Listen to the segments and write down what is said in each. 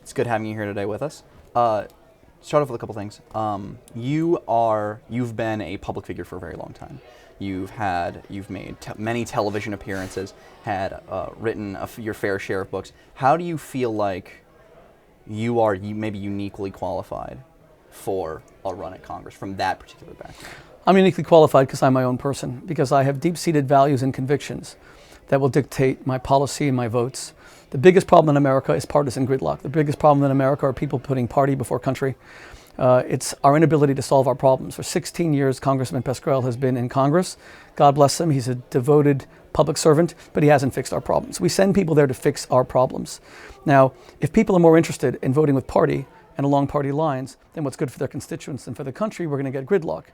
It's good having you here today with us. Start off with a couple things. You've been a public figure for a very long time. You've made many television appearances, had written your fair share of books. How do you feel like you are maybe uniquely qualified for a run at Congress from that particular background? I'm uniquely qualified because I'm my own person, because I have deep-seated values and convictions that will dictate my policy and my votes. The biggest problem in America is partisan gridlock. The biggest problem in America are people putting party before country. It's our inability to solve our problems. For 16 years, Congressman Pascrell has been in Congress. God bless him. He's a devoted public servant, but he hasn't fixed our problems. We send people there to fix our problems. Now, if people are more interested in voting with party and along party lines than what's good for their constituents and for the country, we're going to get gridlock.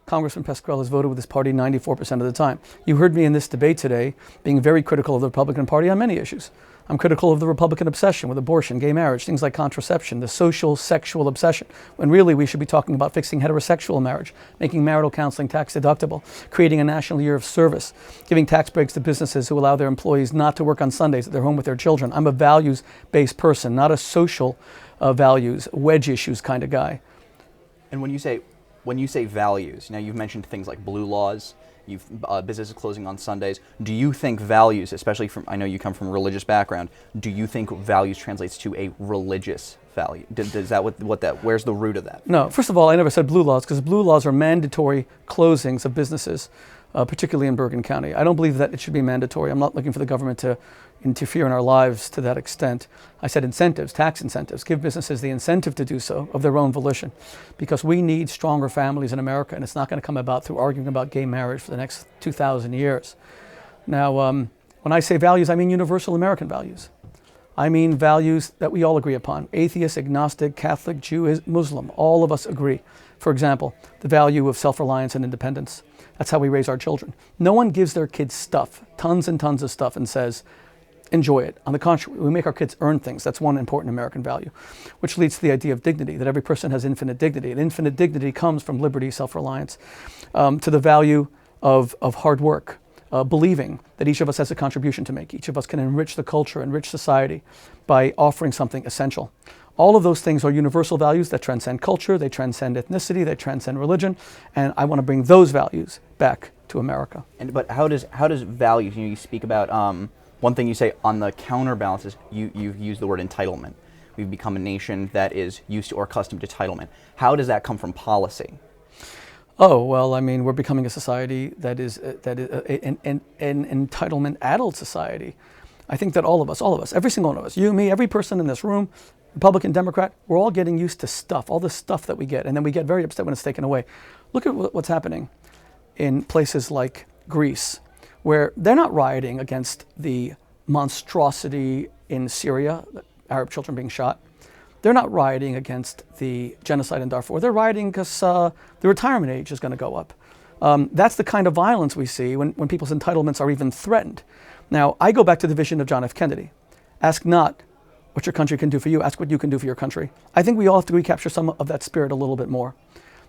Congressman Pascrell has voted with his party 94% of the time. You heard me in this debate today being very critical of the Republican Party on many issues. I'm critical of the Republican obsession with abortion, gay marriage, things like contraception, the social sexual obsession, when really we should be talking about fixing heterosexual marriage, making marital counseling tax deductible, creating a national year of service, giving tax breaks to businesses who allow their employees not to work on Sundays at their home with their children. I'm a values-based person, not a social values, wedge issues kind of guy. And when you say values, now you've mentioned things like blue laws, businesses closing on Sundays. Do you think values, especially I know you come from a religious background, do you think values translates to a religious value? Is that where's the root of that? No, first of all, I never said blue laws, because blue laws are mandatory closings of businesses, particularly in Bergen County. I don't believe that it should be mandatory. I'm not looking for the government to interfere in our lives to that extent. I said incentives, tax incentives, give businesses the incentive to do so of their own volition, because we need stronger families in America, and it's not going to come about through arguing about gay marriage for the next 2,000 years. Now, when I say values, I mean universal American values. I mean values that we all agree upon. Atheist, agnostic, Catholic, Jew, Muslim, all of us agree. For example, the value of self-reliance and independence. That's how we raise our children. No one gives their kids stuff, tons and tons of stuff, and says, enjoy it. On the contrary, we make our kids earn things. That's one important American value, which leads to the idea of dignity, that every person has infinite dignity. And infinite dignity comes from liberty, self-reliance, to the value of hard work, believing that each of us has a contribution to make. Each of us can enrich the culture, enrich society by offering something essential. All of those things are universal values that transcend culture, they transcend ethnicity, they transcend religion, and I want to bring those values back to America. But how does values, you speak about, one thing you say on the counterbalance is you've used the word entitlement. We've become a nation that is used to or accustomed to entitlement. How does that come from policy? Oh, well, I mean, we're becoming a society that is an entitlement adult society. I think that all of us, every single one of us, you, me, every person in this room, Republican, Democrat, we're all getting used to stuff, all this stuff that we get, and then we get very upset when it's taken away. Look at what's happening in places like Greece, where they're not rioting against the monstrosity in Syria, Arab children being shot. They're not rioting against the genocide in Darfur. They're rioting because the retirement age is going to go up. That's the kind of violence we see when people's entitlements are even threatened. Now, I go back to the vision of John F. Kennedy. Ask not what your country can do for you, ask what you can do for your country. I think we all have to recapture some of that spirit a little bit more,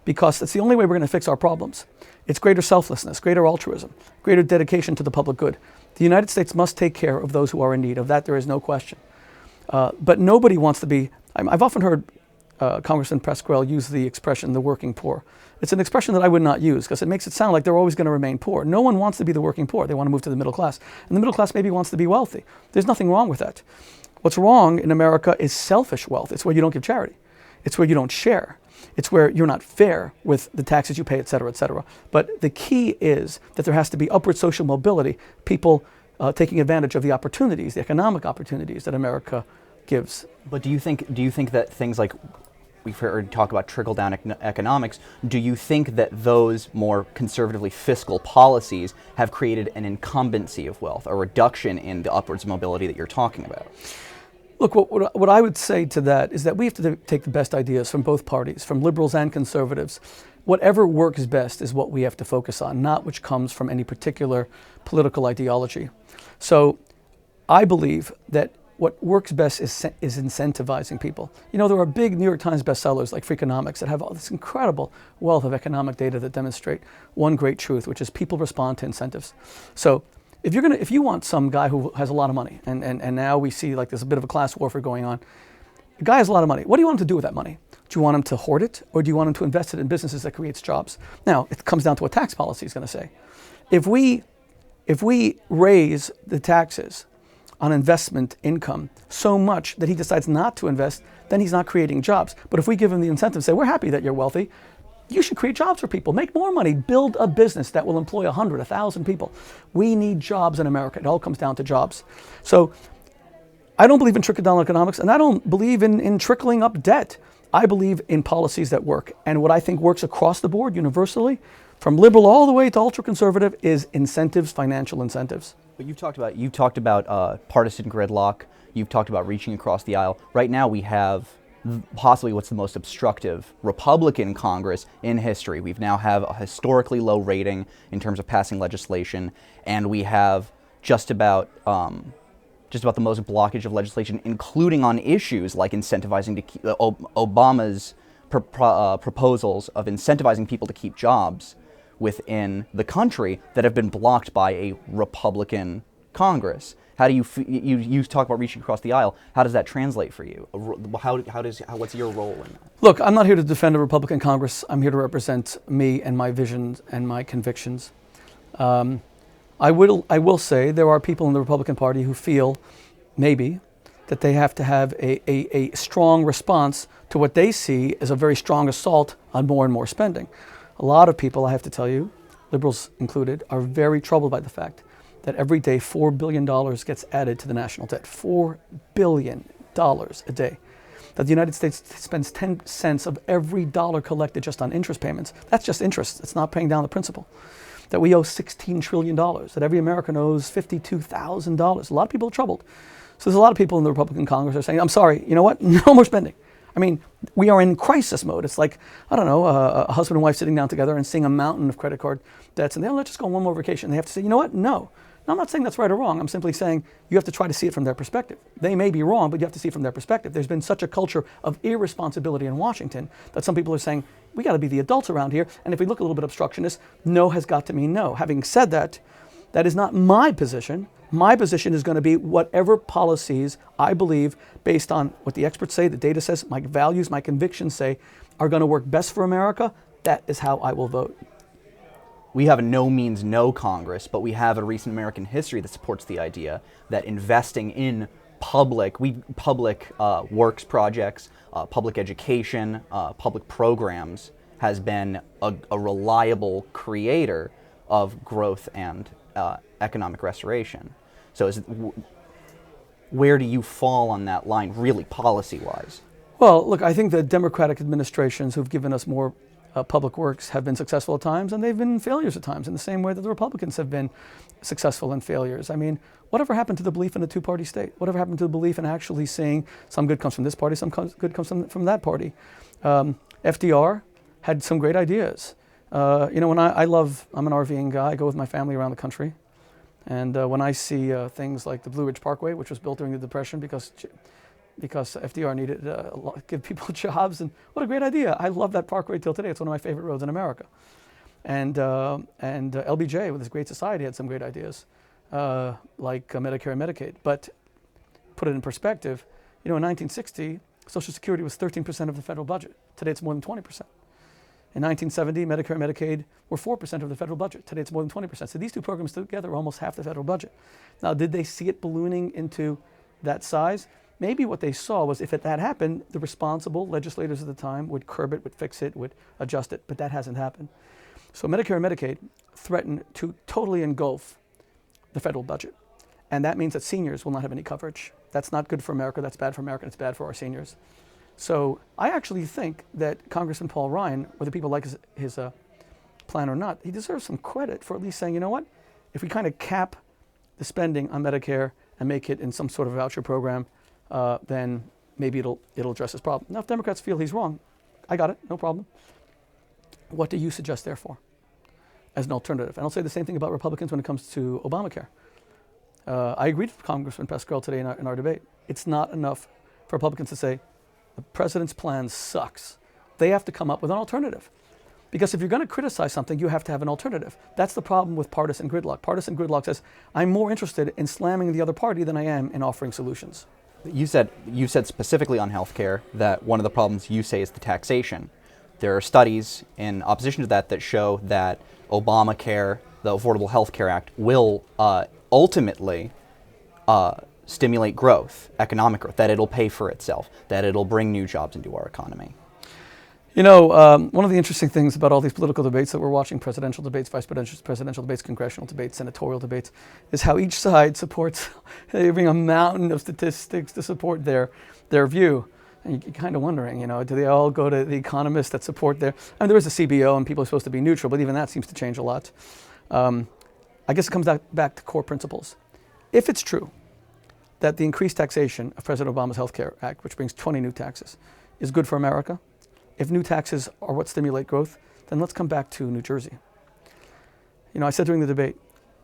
because it's the only way we're going to fix our problems. It's greater selflessness, greater altruism, greater dedication to the public good. The United States must take care of those who are in need. Of that, there is no question. But nobody wants to be, I've often heard Congressman Pascrell use the expression, the working poor. It's an expression that I would not use, because it makes it sound like they're always going to remain poor. No one wants to be the working poor. They want to move to the middle class. And the middle class maybe wants to be wealthy. There's nothing wrong with that. What's wrong in America is selfish wealth. It's where you don't give charity. It's where you don't share. It's where you're not fair with the taxes you pay, et cetera, et cetera. But the key is that there has to be upward social mobility, people taking advantage of the opportunities, the economic opportunities that America gives. But do you think that things like we've heard talk about trickle-down economics, do you think that those more conservatively fiscal policies have created an incumbency of wealth, a reduction in the upwards mobility that you're talking about? Look, what I would say to that is that we have to take the best ideas from both parties, from liberals and conservatives. Whatever works best is what we have to focus on, not which comes from any particular political ideology. So I believe that what works best is incentivizing people. You know, there are big New York Times bestsellers like Freakonomics that have all this incredible wealth of economic data that demonstrate one great truth, which is people respond to incentives. So if you want some guy who has a lot of money, and now we see like there's a bit of a class warfare going on, The guy has a lot of money. What do you want him to do with that money? Do you want him to hoard it, or do you want him to invest it in businesses that creates jobs? Now, it comes down to what tax policy is going to say. If we raise the taxes on investment income so much that he decides not to invest, then he's not creating jobs. But if we give him the incentive, say, we're happy that you're wealthy, you should create jobs for people, make more money, build a business that will employ 100, 1,000 people. We need jobs in America. It all comes down to jobs. So I don't believe in trickle-down economics, and I don't believe in trickling up debt. I believe in policies that work. And what I think works across the board, universally, from liberal all the way to ultra-conservative, is incentives, financial incentives. But you've talked about partisan gridlock. You've talked about reaching across the aisle. Right now we have possibly what's the most obstructive Republican Congress in history. We now have a historically low rating in terms of passing legislation, and we have just about the most blockage of legislation, including on issues like incentivizing to keep, Obama's proposals of incentivizing people to keep jobs within the country that have been blocked by a Republican Congress. How do you talk about reaching across the aisle? How does that translate for you? What's your role in that? Look, I'm not here to defend a Republican Congress. I'm here to represent me and my visions and my convictions. I will say there are people in the Republican Party who feel maybe that they have to have a strong response to what they see as a very strong assault on more and more spending. A lot of people, I have to tell you, liberals included, are very troubled by the fact that every day $4 billion gets added to the national debt. $4 billion a day. That the United States spends 10 cents of every dollar collected just on interest payments. That's just interest. It's not paying down the principal. That we owe $16 trillion. That every American owes $52,000. A lot of people are troubled. So there's a lot of people in the Republican Congress who are saying, I'm sorry, you know what? No more spending. I mean, we are in crisis mode. It's like, I don't know, a husband and wife sitting down together and seeing a mountain of credit card debts, and let's just go on one more vacation. They have to say, you know what? No. Now, I'm not saying that's right or wrong. I'm simply saying you have to try to see it from their perspective. They may be wrong, but you have to see it from their perspective. There's been such a culture of irresponsibility in Washington that some people are saying, we got to be the adults around here. And if we look a little bit obstructionist, no has got to mean no. Having said that, that is not my position. My position is going to be whatever policies I believe, based on what the experts say, the data says, my values, my convictions say, are going to work best for America. That is how I will vote. We have a no means no Congress, but we have a recent American history that supports the idea that investing in public works projects, public education, public programs has been a reliable creator of growth and economic restoration. So where do you fall on that line, really policy-wise? Well, look, I think the Democratic administrations who've given us more public works have been successful at times, and they've been failures at times, in the same way that the Republicans have been successful in failures. I mean, whatever happened to the belief in a two-party state? Whatever happened to the belief in actually saying some good comes from this party, some good comes from that party? FDR had some great ideas. When I'm an RVing guy, I go with my family around the country. And when I see things like the Blue Ridge Parkway, which was built during the Depression because FDR needed to give people jobs, and what a great idea. I love that parkway till today. It's one of my favorite roads in America. And LBJ, with his Great Society, had some great ideas, like Medicare and Medicaid. But put it in perspective, in 1960, Social Security was 13% of the federal budget. Today it's more than 20%. In 1970, Medicare and Medicaid were 4% of the federal budget. Today it's more than 20%. So these two programs together are almost half the federal budget. Now, did they see it ballooning into that size? Maybe what they saw was, if that happened, the responsible legislators at the time would curb it, would fix it, would adjust it, but that hasn't happened. So Medicare and Medicaid threaten to totally engulf the federal budget. And that means that seniors will not have any coverage. That's not good for America, that's bad for America, it's bad for our seniors. So I actually think that Congressman Paul Ryan, whether people like his plan or not, he deserves some credit for at least saying, you know what, if we kind of cap the spending on Medicare and make it in some sort of voucher program, then maybe it'll address this problem. Now, if Democrats feel he's wrong, I got it, no problem. What do you suggest, therefore, as an alternative? And I'll say the same thing about Republicans when it comes to Obamacare. I agreed with Congressman Pascal today in our debate. It's not enough for Republicans to say, the president's plan sucks. They have to come up with an alternative. Because if you're going to criticize something, you have to have an alternative. That's the problem with partisan gridlock. Partisan gridlock says, I'm more interested in slamming the other party than I am in offering solutions. you said specifically on healthcare that one of the problems you say is the taxation. There are studies in opposition to that show that Obamacare, the Affordable Health Care Act, will ultimately stimulate growth, economic growth, that it'll pay for itself, that it'll bring new jobs into our economy. You know, one of the interesting things about all these political debates that we're watching, presidential debates, vice presidential debates, congressional debates, senatorial debates, is how each side supports, they bring a mountain of statistics to support their view. And you're kind of wondering, you know, do they all go to the economists that support their, I mean, there is a CBO and people are supposed to be neutral, but even that seems to change a lot. I guess it comes back to core principles. If it's true that the increased taxation of President Obama's Health Care Act, which brings 20 new taxes, is good for America, if new taxes are what stimulate growth, then let's come back to New Jersey. You know, I said during the debate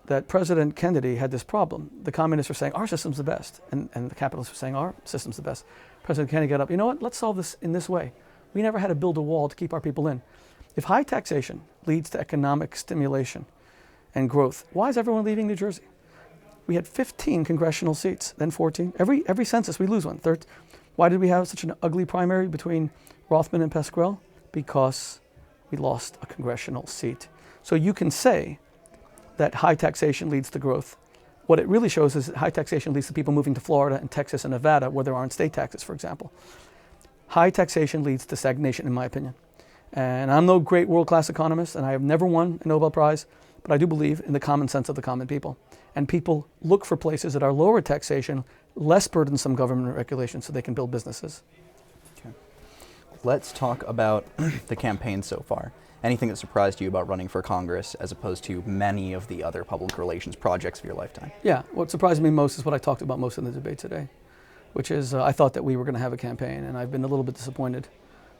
that President Kennedy had this problem. The communists were saying, our system's the best, and the capitalists were saying, our system's the best. President Kennedy got up, you know what, let's solve this in this way. We never had to build a wall to keep our people in. If high taxation leads to economic stimulation and growth, why is everyone leaving New Jersey? We had 15 congressional seats, then 14. Every census we lose one. Why did we have such an ugly primary between Rothman and Pasquale? Because we lost a congressional seat. So you can say that high taxation leads to growth. What it really shows is that high taxation leads to people moving to Florida and Texas and Nevada where there aren't state taxes, for example. High taxation leads to stagnation, in my opinion. And I'm no great world-class economist, and I have never won a Nobel Prize, but I do believe in the common sense of the common people. And people look for places that are lower taxation, less burdensome government regulations so they can build businesses. Let's talk about the campaign so far. Anything that surprised you about running for Congress as opposed to many of the other public relations projects of your lifetime? Yeah, what surprised me most is what I talked about most in the debate today, which is I thought that we were going to have a campaign, and I've been a little bit disappointed.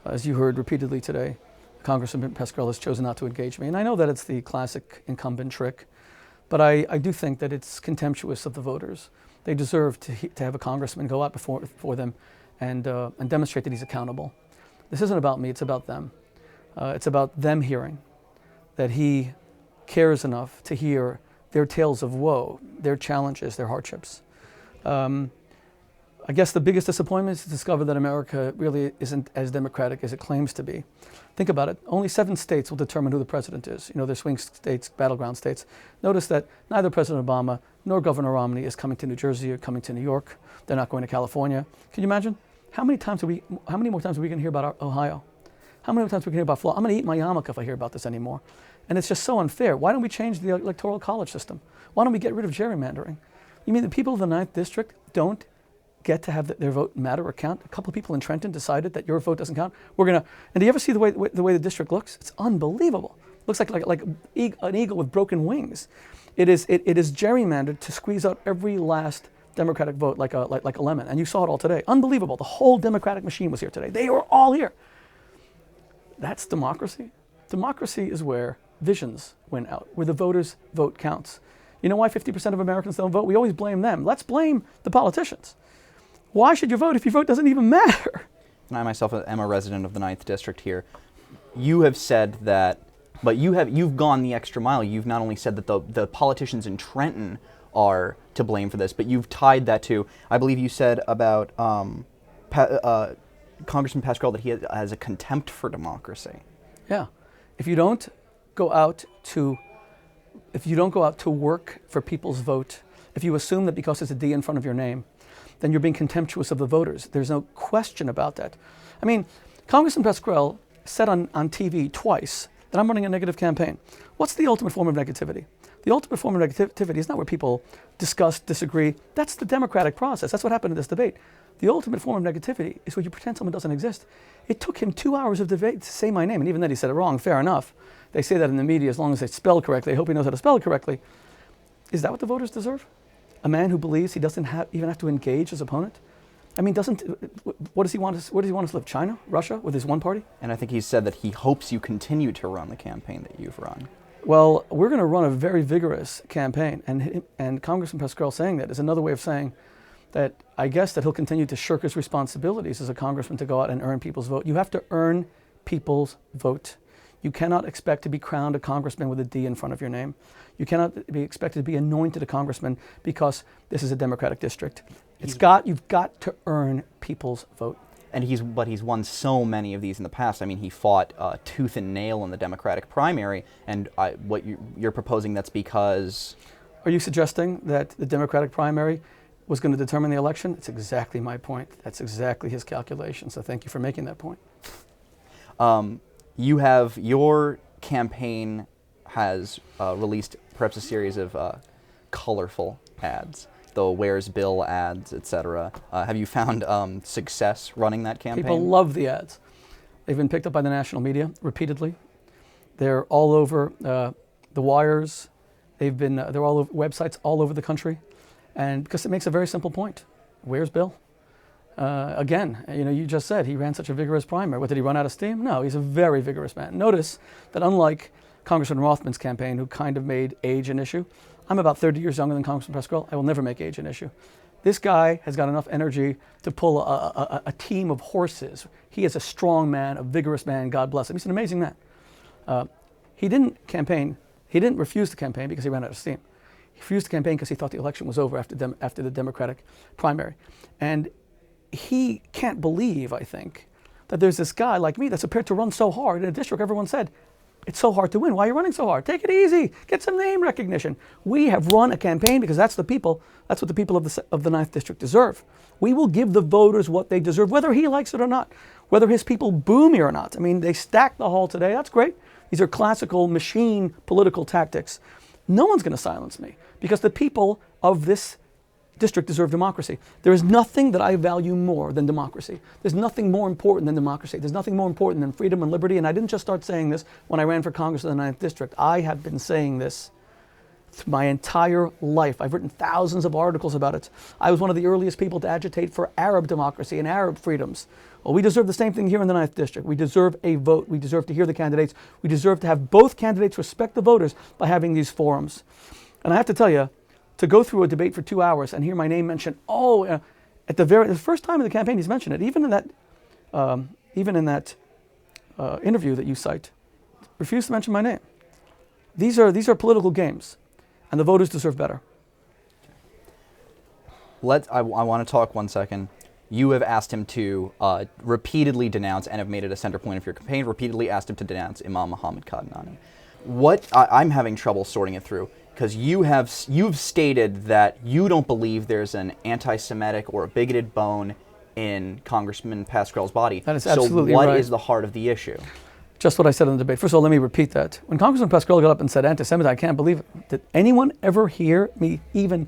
As you heard repeatedly today, Congressman Pasquale has chosen not to engage me. And I know that it's the classic incumbent trick, but I do think that it's contemptuous of the voters. They deserve to have a congressman go out before them and demonstrate that he's accountable. This isn't about me, it's about them. It's about them hearing that he cares enough to hear their tales of woe, their challenges, their hardships. I guess the biggest disappointment is to discover that America really isn't as democratic as it claims to be. Think about it. Only 7 states will determine who the president is. You know, they're swing states, battleground states. Notice that neither President Obama nor Governor Romney is coming to New Jersey or coming to New York. They're not going to California. Can you imagine? How many more times are we going to hear about Ohio? How many more times are we going to hear about Florida? I'm going to eat my yarmulke if I hear about this anymore. And it's just so unfair. Why don't we change the electoral college system? Why don't we get rid of gerrymandering? You mean the people of the 9th District don't get to have their vote matter or count? A couple of people in Trenton decided that your vote doesn't count. And do you ever see the way the district looks? It's unbelievable. It looks like an eagle with broken wings. It is gerrymandered to squeeze out every last Democratic vote like a lemon. And you saw it all today. Unbelievable. The whole Democratic machine was here today. They were all here. That's democracy. Democracy is where visions win out, where the voters' vote counts. You know why 50% of Americans don't vote? We always blame them. Let's blame the politicians. Why should you vote if your vote doesn't even matter? And I myself am a resident of the 9th District here. You have said that, but you've gone the extra mile. You've not only said that the politicians in Trenton are to blame for this, but you've tied that to, I believe you said about Congressman Pasquale that he has a contempt for democracy. Yeah. If you don't go out to work for people's vote, if you assume that because there's a D in front of your name, then you're being contemptuous of the voters. There's no question about that. I mean, Congressman Pasquale said on TV twice that I'm running a negative campaign. What's the ultimate form of negativity? The ultimate form of negativity is not where people discuss, disagree. That's the democratic process. That's what happened in this debate. The ultimate form of negativity is where you pretend someone doesn't exist. It took him 2 hours of debate to say my name, and even then he said it wrong. Fair enough. They say that in the media as long as they spell correctly. I hope he knows how to spell it correctly. Is that what the voters deserve? A man who believes he doesn't even have to engage his opponent? I mean, what does he want us to live? China? Russia? With his one party? And I think he said that he hopes you continue to run the campaign that you've run. Well, we're going to run a very vigorous campaign, and Congressman Pasquale saying that is another way of saying that I guess that he'll continue to shirk his responsibilities as a congressman to go out and earn people's vote. You have to earn people's vote. You cannot expect to be crowned a congressman with a D in front of your name. You cannot be expected to be anointed a congressman because this is a Democratic district. You've got to earn people's vote. And he's won so many of these in the past. I mean, he fought tooth and nail in the Democratic primary, and you're proposing that's because... Are you suggesting that the Democratic primary was going to determine the election? It's exactly my point. That's exactly his calculation, so thank you for making that point. Your campaign has released perhaps a series of colorful ads, the Where's Bill ads, etc. Have you found success running that campaign? People love the ads. They've been picked up by the national media repeatedly. They're all over the wires. They're all over websites all over the country, and because it makes a very simple point: where's Bill? Again, you just said he ran such a vigorous primary. What, did he run out of steam? No, he's a very vigorous man. Notice that unlike Congressman Rothman's campaign, who kind of made age an issue, I'm about 30 years younger than Congressman Pascrell. I will never make age an issue. This guy has got enough energy to pull a team of horses. He is a strong man, a vigorous man. God bless him. He's an amazing man. He didn't refuse to campaign because he ran out of steam. He refused to campaign because he thought the election was over after the Democratic primary. And he can't believe, I think, that there's this guy like me that's prepared to run so hard in a district everyone said, it's so hard to win. Why are you running so hard? Take it easy. Get some name recognition. We have run a campaign because that's what the people of the 9th District deserve. We will give the voters what they deserve, whether he likes it or not, whether his people boo me or not. I mean, they stacked the hall today. That's great. These are classical machine political tactics. No one's going to silence me because the people of this district deserve democracy. There is nothing that I value more than democracy. There's nothing more important than democracy. There's nothing more important than freedom and liberty. And I didn't just start saying this when I ran for Congress in the 9th District. I have been saying this my entire life. I've written thousands of articles about it. I was one of the earliest people to agitate for Arab democracy and Arab freedoms. Well, we deserve the same thing here in the 9th District. We deserve a vote. We deserve to hear the candidates. We deserve to have both candidates respect the voters by having these forums. And I have to tell you, to go through a debate for 2 hours and hear my name mentioned, at the first time in the campaign he's mentioned it, even in that interview that you cite, refused to mention my name. These are political games, and the voters deserve better. I want to talk 1 second. You have asked him to repeatedly denounce, and have made it a center point of your campaign, repeatedly asked him to denounce Imam Muhammad Qadnani. I'm having trouble sorting it through, because you've stated that you don't believe there's an anti-Semitic or a bigoted bone in Congressman Pascrell's body. That is absolutely right. So right. what is the heart of the issue? Just what I said in the debate. First of all, let me repeat that. When Congressman Pascrell got up and said anti-Semitic, I can't believe it. Did anyone ever hear me even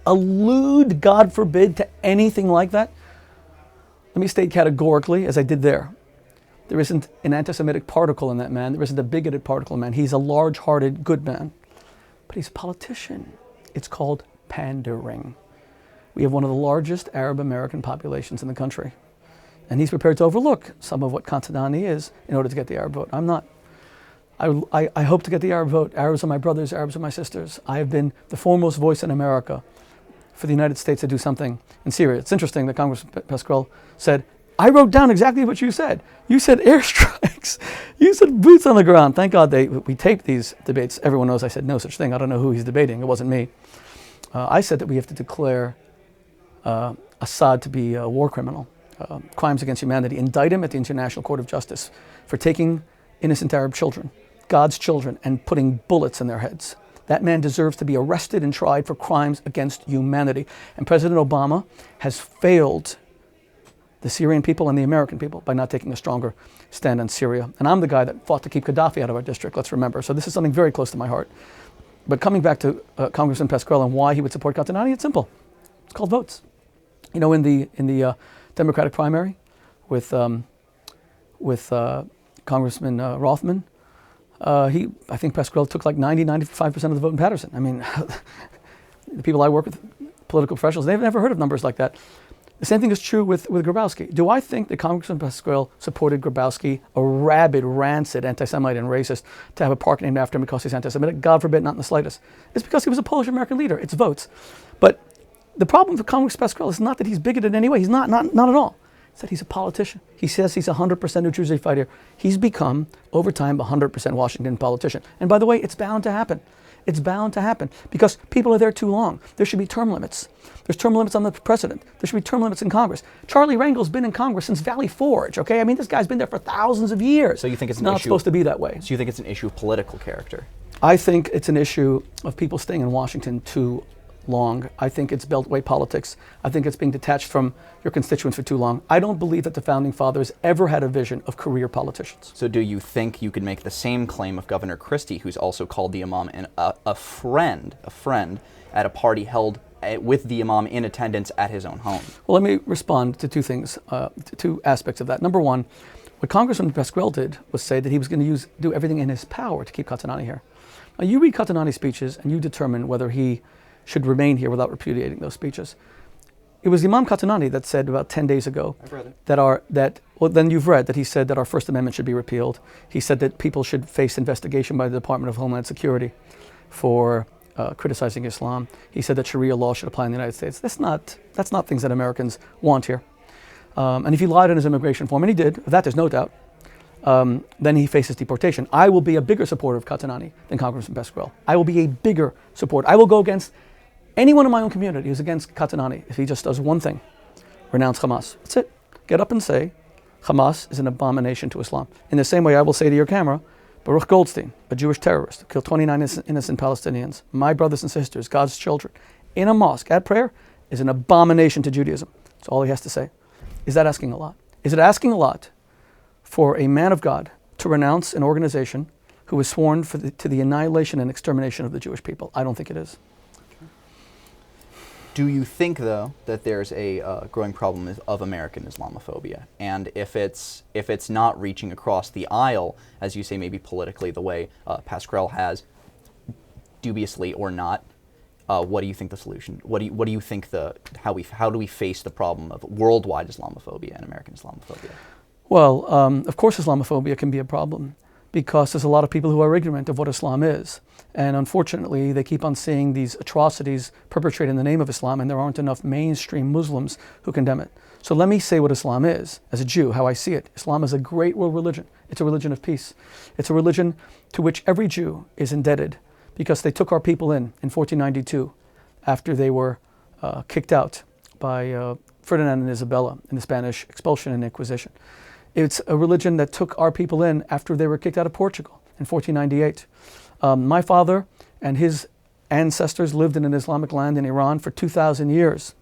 allude, God forbid, to anything like that? Let me state categorically, as I did there, there isn't an anti-Semitic particle in that man. There isn't a bigoted particle in that man. He's a large-hearted, good man. But he's a politician. It's called pandering. We have one of the largest Arab American populations in the country. And he's prepared to overlook some of what Qadnani is in order to get the Arab vote. I'm not. I hope to get the Arab vote. Arabs are my brothers, Arabs are my sisters. I have been the foremost voice in America for the United States to do something in Syria. It's interesting that Congressman Pascrell said, I wrote down exactly what you said. You said airstrikes. You said boots on the ground. Thank God we taped these debates. Everyone knows I said no such thing. I don't know who he's debating. It wasn't me. I said that we have to declare Assad to be a war criminal, crimes against humanity, indict him at the International Court of Justice for taking innocent Arab children, God's children, and putting bullets in their heads. That man deserves to be arrested and tried for crimes against humanity. And President Obama has failed the Syrian people and the American people by not taking a stronger stand on Syria. And I'm the guy that fought to keep Gaddafi out of our district, let's remember. So this is something very close to my heart. But coming back to Congressman Pascrell and why he would support Qadnani, it's simple. It's called votes. You know, in the Democratic primary with Congressman Rothman, I think Pascrell took like 95% of the vote in Patterson. I mean, the people I work with, political professionals, they've never heard of numbers like that. The same thing is true with Grabowski. Do I think that Congressman Pascrell supported Grabowski, a rabid, rancid anti-Semite and racist, to have a park named after him because he's anti-Semitic? God forbid, not in the slightest. It's because he was a Polish-American leader. It's votes. But the problem with Congressman Pascrell is not that he's bigoted in any way. He's not at all. said he's a politician. He says he's 100% New Jersey fighter. He's become, over time, 100% Washington politician. And by the way, it's bound to happen. It's bound to happen because people are there too long. There should be term limits. There's term limits on the president. There should be term limits in Congress. Charlie Rangel's been in Congress since Valley Forge, okay? I mean, this guy's been there for thousands of years. So you think it's not supposed to be that way? So you think it's an issue of political character? I think it's an issue of people staying in Washington too long. I think it's beltway politics. I think it's being detached from your constituents for too long. I don't believe that the Founding Fathers ever had a vision of career politicians. So do you think you could make the same claim of Governor Christie, who's also called the Imam a friend at a party held with the Imam in attendance at his own home? Well, let me respond to two things, to two aspects of that. Number one, what Congressman Pasquale did was say that he was going to do everything in his power to keep Qatanani here. Now, you read Qatanani's speeches and you determine whether he should remain here without repudiating those speeches. It was Imam Qatanani that said about 10 days ago I've read it. Then you've read that he said that our First Amendment should be repealed. He said that people should face investigation by the Department of Homeland Security for criticizing Islam. He said that Sharia law should apply in the United States. That's not things that Americans want here. And if he lied on his immigration form, and he did, of that there's no doubt, then he faces deportation. I will be a bigger supporter of Qatanani than Congressman Pasquale. I will be a bigger supporter. I will go against anyone in my own community who's against Qatanani if he just does one thing: renounce Hamas. That's it. Get up and say, Hamas is an abomination to Islam. In the same way, I will say to your camera, Baruch Goldstein, a Jewish terrorist who killed 29 innocent Palestinians, my brothers and sisters, God's children, in a mosque at prayer, is an abomination to Judaism. That's all he has to say. Is that asking a lot? Is it asking a lot for a man of God to renounce an organization who was sworn to the annihilation and extermination of the Jewish people? I don't think it is. Do you think, though, that there's a growing problem of American Islamophobia? And if it's not reaching across the aisle, as you say, maybe politically, the way Pasquale has, dubiously or not, what do you think the solution? What do you think how do we face the problem of worldwide Islamophobia and American Islamophobia? Well, of course, Islamophobia can be a problem because there's a lot of people who are ignorant of what Islam is. And unfortunately, they keep on seeing these atrocities perpetrated in the name of Islam, and there aren't enough mainstream Muslims who condemn it. So let me say what Islam is, as a Jew, how I see it. Islam is a great world religion. It's a religion of peace. It's a religion to which every Jew is indebted because they took our people in 1492 after they were kicked out by Ferdinand and Isabella in the Spanish expulsion and Inquisition. It's a religion that took our people in after they were kicked out of Portugal in 1498. My father and his ancestors lived in an Islamic land in Iran for 2,000 years.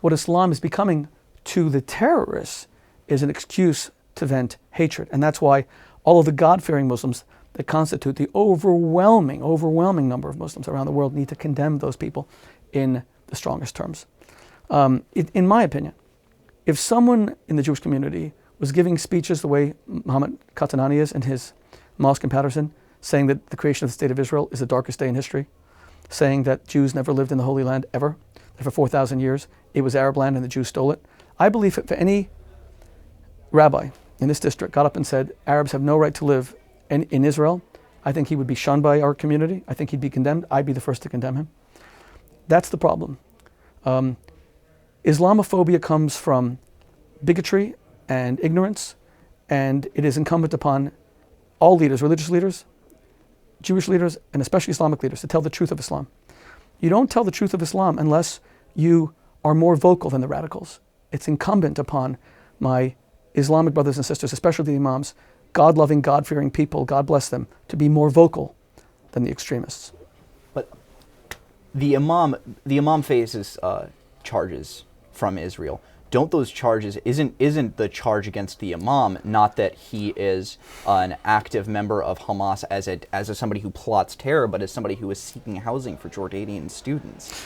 What Islam is becoming to the terrorists is an excuse to vent hatred. And that's why all of the God-fearing Muslims that constitute the overwhelming number of Muslims around the world need to condemn those people in the strongest terms. In my opinion, if someone in the Jewish community was giving speeches the way Mohammed Qatanani is in his mosque in Patterson, saying that the creation of the State of Israel is the darkest day in history, saying that Jews never lived in the Holy Land ever, that for 4,000 years it was Arab land and the Jews stole it. I believe if any rabbi in this district got up and said Arabs have no right to live in Israel, I think he would be shunned by our community. I think he'd be condemned. I'd be the first to condemn him. That's the problem. Islamophobia comes from bigotry and ignorance, and it is incumbent upon all leaders, religious leaders, Jewish leaders, and especially Islamic leaders, to tell the truth of Islam. You don't tell the truth of Islam unless you are more vocal than the radicals. It's incumbent upon my Islamic brothers and sisters, especially the imams, God-loving, God-fearing people, God bless them, to be more vocal than the extremists. But the imam faces charges from Israel. Don't those charges, isn't the charge against the imam not that he is an active member of Hamas as somebody who plots terror, but as somebody who is seeking housing for Jordanian students?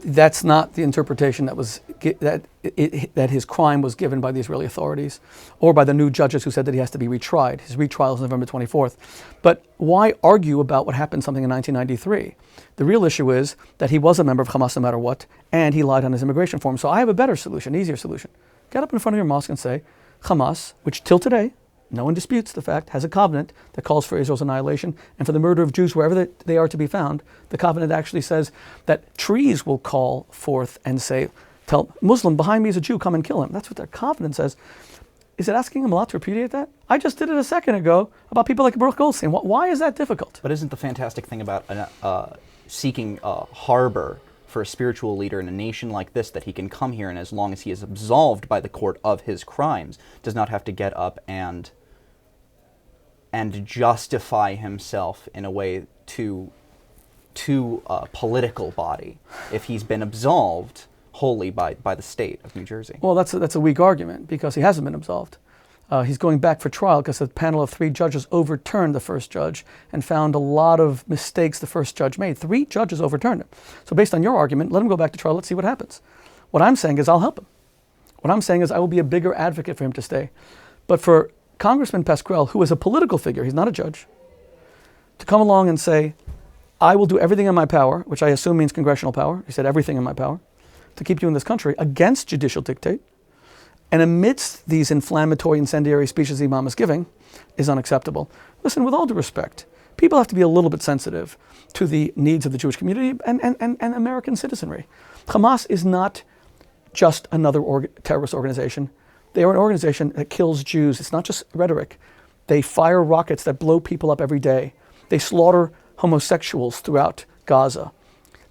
That's not the interpretation that his crime was given by the Israeli authorities or by the new judges who said that he has to be retried. His retrial is November 24th. But why argue about what happened something in 1993? The real issue is that he was a member of Hamas no matter what, and he lied on his immigration form. So I have a better solution, easier solution. Get up in front of your mosque and say, Hamas, which till today, no one disputes the fact, has a covenant that calls for Israel's annihilation and for the murder of Jews wherever they are to be found. The covenant actually says that trees will call forth and say, tell Muslim behind me is a Jew, come and kill him. That's what their confidence says. Is it asking him a lot to repudiate that? I just did it a second ago about people like Baruch Goldstein. Why is that difficult? But isn't the fantastic thing about seeking a harbor for a spiritual leader in a nation like this that he can come here, and as long as he is absolved by the court of his crimes, does not have to get up and justify himself in a way to a political body if he's been absolved wholly by the state of New Jersey? Well, that's a weak argument because he hasn't been absolved. He's going back for trial because a panel of 3 judges overturned the first judge and found a lot of mistakes the first judge made. 3 judges overturned him. So based on your argument, let him go back to trial. Let's see what happens. What I'm saying is I'll help him. What I'm saying is I will be a bigger advocate for him to stay. But for Congressman Pascrell, who is a political figure, he's not a judge, to come along and say, I will do everything in my power, which I assume means congressional power. He said everything in my power, to keep you in this country against judicial dictate, and amidst these inflammatory, incendiary speeches the Imam is giving, is unacceptable. Listen, with all due respect, people have to be a little bit sensitive to the needs of the Jewish community and American citizenry. Hamas is not just another terrorist organization. They are an organization that kills Jews. It's not just rhetoric. They fire rockets that blow people up every day. They slaughter homosexuals throughout Gaza.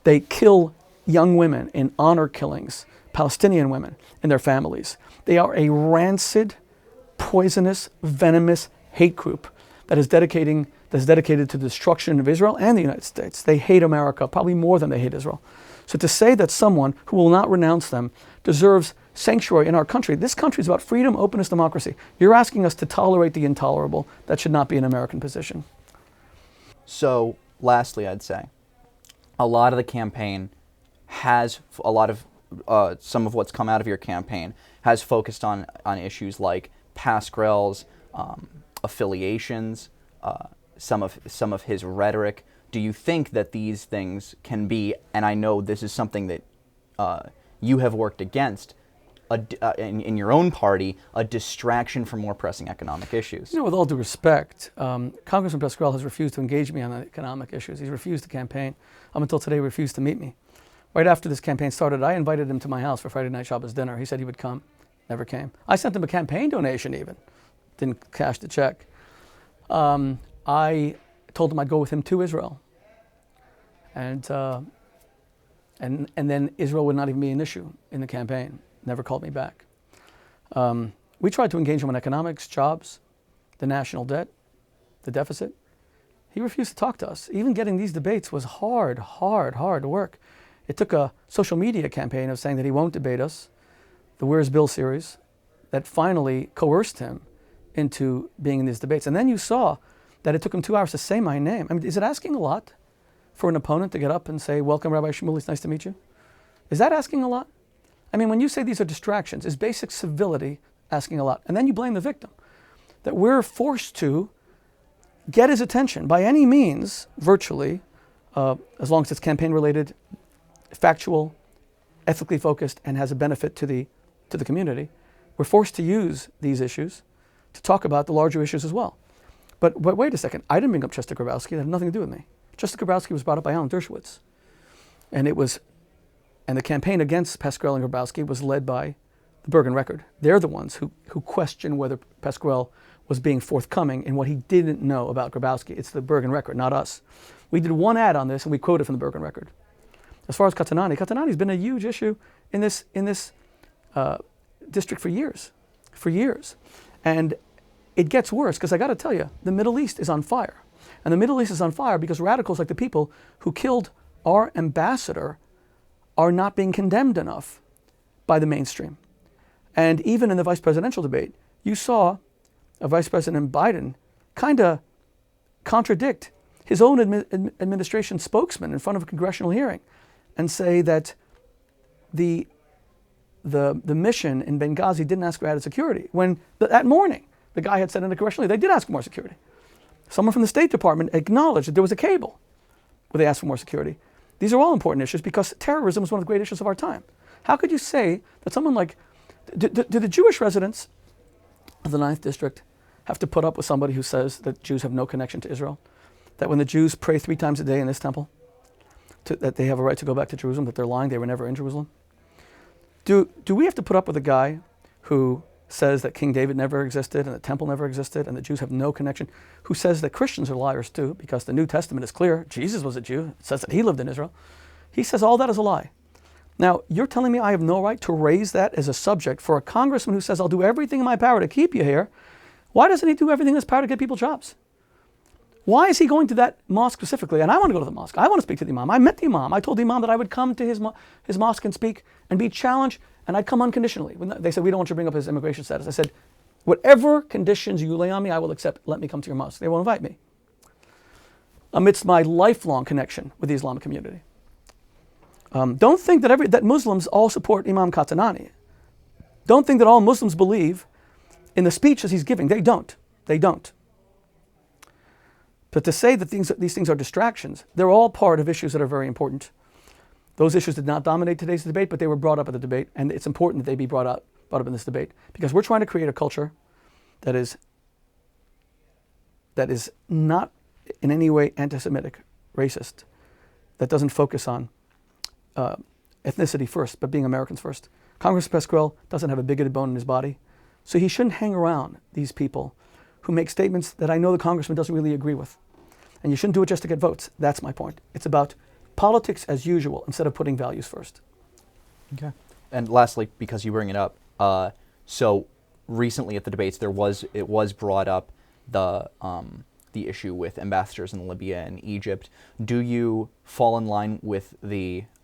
They kill young women in honor killings, Palestinian women and their families. They are a rancid, poisonous, venomous hate group that is dedicated to the destruction of Israel and the United States. They hate America probably more than they hate Israel. So to say that someone who will not renounce them deserves sanctuary in our country, this country is about freedom, openness, democracy. You're asking us to tolerate the intolerable. That should not be an American position. So, lastly, I'd say, a lot of the campaign has, some of what's come out of your campaign has focused on issues like Pascrell's affiliations, some of his rhetoric. Do you think that these things can be, and I know this is something that you have worked against, in your own party, a distraction from more pressing economic issues? You know, with all due respect, Congressman Pascrell has refused to engage me on the economic issues. He's refused to campaign. Up until today, he refused to meet me. Right after this campaign started, I invited him to my house for Friday night Shabbos dinner. He said he would come, never came. I sent him a campaign donation even, didn't cash the check. I told him I'd go with him to Israel. And then Israel would not even be an issue in the campaign. Never called me back. We tried to engage him on economics, jobs, the national debt, the deficit. He refused to talk to us. Even getting these debates was hard work. It took a social media campaign of saying that he won't debate us, the Where's Bill series, that finally coerced him into being in these debates. And then you saw that it took him 2 hours to say my name. I mean, is it asking a lot for an opponent to get up and say, welcome, Rabbi Shmuley, it's nice to meet you? Is that asking a lot? I mean, when you say these are distractions, is basic civility asking a lot? And then you blame the victim. That we're forced to get his attention by any means, virtually, as long as it's campaign-related, factual, ethically focused, and has a benefit to the community. We're forced to use these issues to talk about the larger issues as well. But wait a second, I didn't bring up Chester Grabowski. That had nothing to do with me. Chester Grabowski was brought up by Alan Dershowitz. And the campaign against Pascrell and Grabowski was led by the Bergen Record. They're the ones who questioned whether Pascrell was being forthcoming in what he didn't know about Grabowski. It's the Bergen Record, not us. We did one ad on this and we quoted from the Bergen Record. As far as Katanani's been a huge issue in this district for years. And it gets worse because I got to tell you, the Middle East is on fire. And the Middle East is on fire because radicals like the people who killed our ambassador are not being condemned enough by the mainstream. And even in the vice presidential debate, you saw a Vice President Biden kind of contradict his own administration spokesman in front of a congressional hearing and say that the mission in Benghazi didn't ask for added security, when that morning the guy had said in the congressional hearing they did ask for more security. Someone from the State Department acknowledged that there was a cable where they asked for more security. These are all important issues because terrorism is one of the great issues of our time. How could you say that someone like, do the Jewish residents of the 9th District have to put up with somebody who says that Jews have no connection to Israel? That when the Jews pray 3 times a day in this temple, that they have a right to go back to Jerusalem, that they're lying, they were never in Jerusalem? Do we have to put up with a guy who says that King David never existed and the temple never existed and the Jews have no connection, who says that Christians are liars too, because the New Testament is clear, Jesus was a Jew, it says that he lived in Israel. He says all that is a lie. Now, you're telling me I have no right to raise that as a subject for a congressman who says, I'll do everything in my power to keep you here. Why doesn't he do everything in his power to get people jobs? Why is he going to that mosque specifically? And I want to go to the mosque. I want to speak to the imam. I met the imam. I told the imam that I would come to his mosque and speak and be challenged, and I'd come unconditionally. When they said, we don't want you to bring up his immigration status. I said, whatever conditions you lay on me, I will accept. Let me come to your mosque. They won't invite me. Amidst my lifelong connection with the Islamic community. Don't think that Muslims all support Imam Qatanani. Don't think that all Muslims believe in the speeches he's giving. They don't. They don't. But to say that these things are distractions, they're all part of issues that are very important. Those issues did not dominate today's debate, but they were brought up at the debate, and it's important that they be brought up in this debate, because we're trying to create a culture that is not in any way anti-Semitic, racist, that doesn't focus on ethnicity first, but being Americans first. Congressman Pasquale doesn't have a bigoted bone in his body, so he shouldn't hang around these people who make statements that I know the congressman doesn't really agree with. And you shouldn't do it just to get votes. That's my point. It's about politics as usual instead of putting values first. Okay. And lastly, because you bring it up, so recently at the debates it was brought up the issue with ambassadors in Libya and Egypt. Do you fall in line with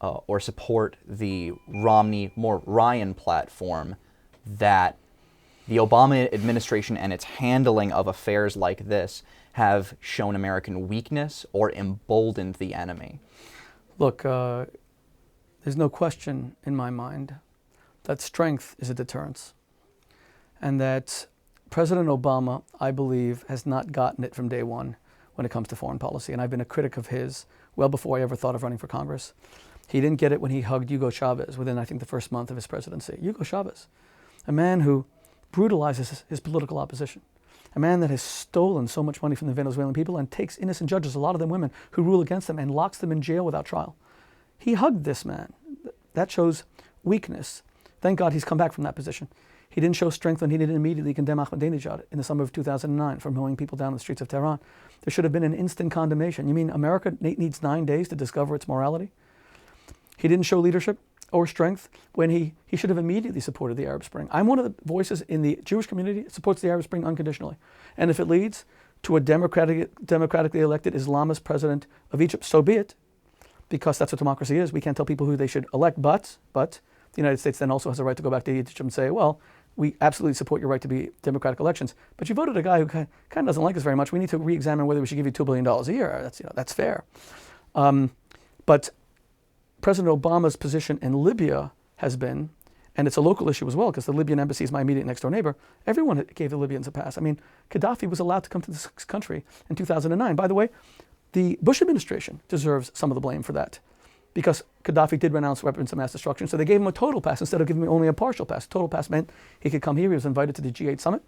or support the Romney, more Ryan platform that the Obama administration and its handling of affairs like this have shown American weakness or emboldened the enemy? Look, there's no question in my mind that strength is a deterrence, and that President Obama, I believe, has not gotten it from day one when it comes to foreign policy, and I've been a critic of his well before I ever thought of running for Congress. He didn't get it when he hugged Hugo Chavez within, I think, the first month of his presidency. Hugo Chavez, a man who brutalizes his political opposition, a man that has stolen so much money from the Venezuelan people and takes innocent judges, a lot of them women, who rule against them and locks them in jail without trial. He hugged this man. That shows weakness. Thank God he's come back from that position. He didn't show strength when he didn't immediately condemn Ahmadinejad in the summer of 2009 for mowing people down in the streets of Tehran. There should have been an instant condemnation. You mean America needs 9 days to discover its morality? He didn't show leadership or strength when he should have immediately supported the Arab Spring. I'm one of the voices in the Jewish community that supports the Arab Spring unconditionally. And if it leads to a democratically elected Islamist president of Egypt, so be it, because that's what democracy is. We can't tell people who they should elect, but the United States then also has a right to go back to Egypt and say, well, we absolutely support your right to be democratic elections, but you voted a guy who kind of doesn't like us very much. We need to re-examine whether we should give you $2 billion a year. That's fair. But President Obama's position in Libya has been, and it's a local issue as well, because the Libyan embassy is my immediate next door neighbor, everyone gave the Libyans a pass. I mean, Gaddafi was allowed to come to this country in 2009. By the way, the Bush administration deserves some of the blame for that, because Gaddafi did renounce weapons of mass destruction, so they gave him a total pass instead of giving him only a partial pass. Total pass meant he could come here. He was invited to the G8 summit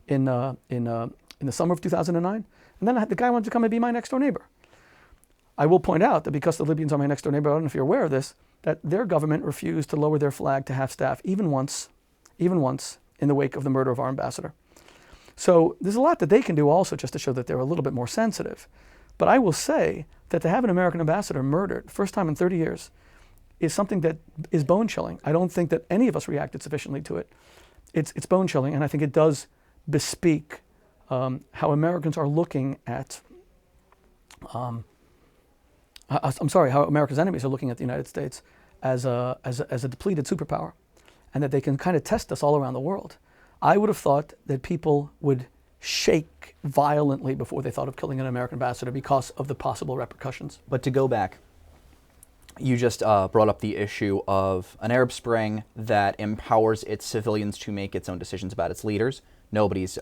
in the summer of 2009, and then the guy wanted to come and be my next door neighbor. I will point out that because the Libyans are my next door neighbor, I don't know if you're aware of this, that their government refused to lower their flag to half-staff even once in the wake of the murder of our ambassador. So there's a lot that they can do also just to show that they're a little bit more sensitive. But I will say that to have an American ambassador murdered, first time in 30 years, is something that is bone-chilling. I don't think that any of us reacted sufficiently to it. It's bone-chilling, and I think it does bespeak how Americans are looking at how America's enemies are looking at the United States as a depleted superpower, and that they can kind of test us all around the world. I would have thought that people would shake violently before they thought of killing an American ambassador because of the possible repercussions. But to go back, you just brought up the issue of an Arab Spring that empowers its civilians to make its own decisions about its leaders. Nobody's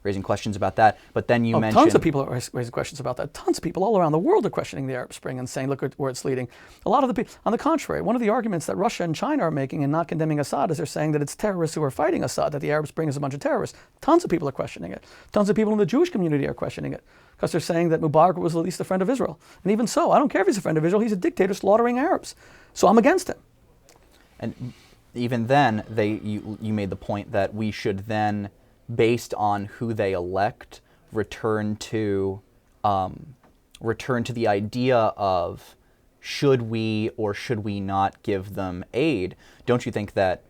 raising questions about that. But then you mentioned... Tons of people are raising questions about that. Tons of people all around the world are questioning the Arab Spring and saying, look where it's leading. A lot of the people... On the contrary, one of the arguments that Russia and China are making in not condemning Assad is they're saying that it's terrorists who are fighting Assad, that the Arab Spring is a bunch of terrorists. Tons of people are questioning it. Tons of people in the Jewish community are questioning it because they're saying that Mubarak was at least a friend of Israel. And even so, I don't care if he's a friend of Israel, he's a dictator slaughtering Arabs. So I'm against him. And even then, you made the point that we should then, based on who they elect, return to the idea of should we or should we not give them aid. Don't you think that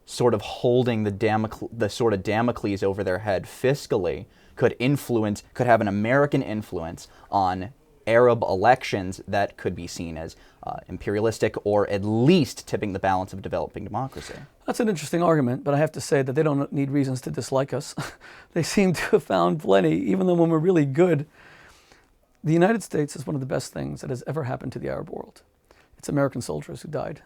sort of holding the sort of Damocles over their head fiscally could have an American influence on Arab elections that could be seen as imperialistic, or at least tipping the balance of developing democracy? That's an interesting argument, but I have to say that they don't need reasons to dislike us. They seem to have found plenty, even though when we're really good. The United States is one of the best things that has ever happened to the Arab world. It's American soldiers who died.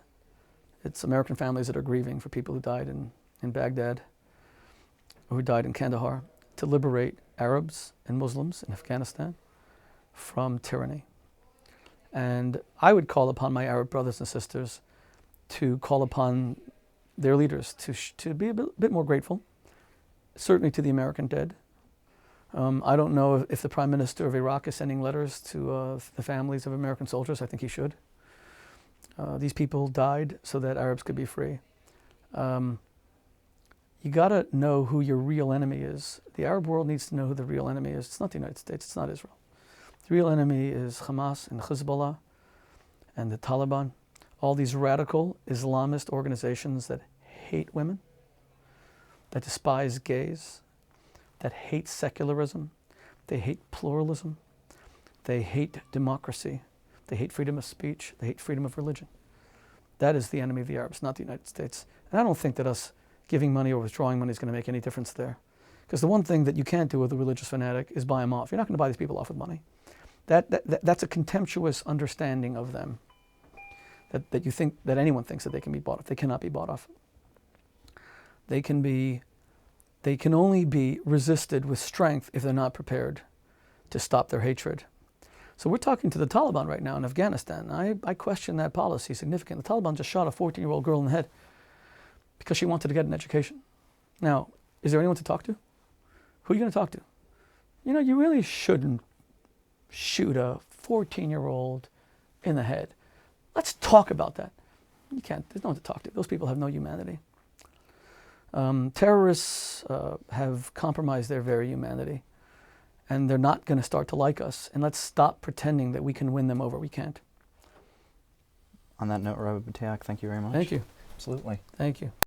It's American families that are grieving for people who died in Baghdad, or who died in Kandahar, to liberate Arabs and Muslims in Afghanistan from tyranny. And I would call upon my Arab brothers and sisters to call upon their leaders to be a bit more grateful, certainly to the American dead. I don't know if the Prime Minister of Iraq is sending letters to the families of American soldiers. I think he should. These people died so that Arabs could be free. You got to know who your real enemy is. The Arab world needs to know who the real enemy is. It's not the United States. It's not Israel. The real enemy is Hamas and Hezbollah and the Taliban, all these radical Islamist organizations that hate women, that despise gays, that hate secularism, they hate pluralism, they hate democracy, they hate freedom of speech, they hate freedom of religion. That is the enemy of the Arabs, not the United States. And I don't think that us giving money or withdrawing money is going to make any difference there. Because the one thing that you can't do with a religious fanatic is buy them off. You're not going to buy these people off with money. That's a contemptuous understanding of them. That you think that anyone thinks that they can be bought off. They cannot be bought off. They can only be resisted with strength if they're not prepared to stop their hatred. So we're talking to the Taliban right now in Afghanistan. I question that policy significantly. The Taliban just shot a 14-year-old girl in the head because she wanted to get an education. Now, is there anyone to talk to? Who are you going to talk to? You know, you really shouldn't shoot a 14-year-old in the head. Let's talk about that. You can't. There's no one to talk to. Those people have no humanity. Terrorists have compromised their very humanity, and they're not going to start to like us. And let's stop pretending that we can win them over. We can't. On that note, Rabbi Boteach, thank you very much. Thank you. Absolutely. Thank you.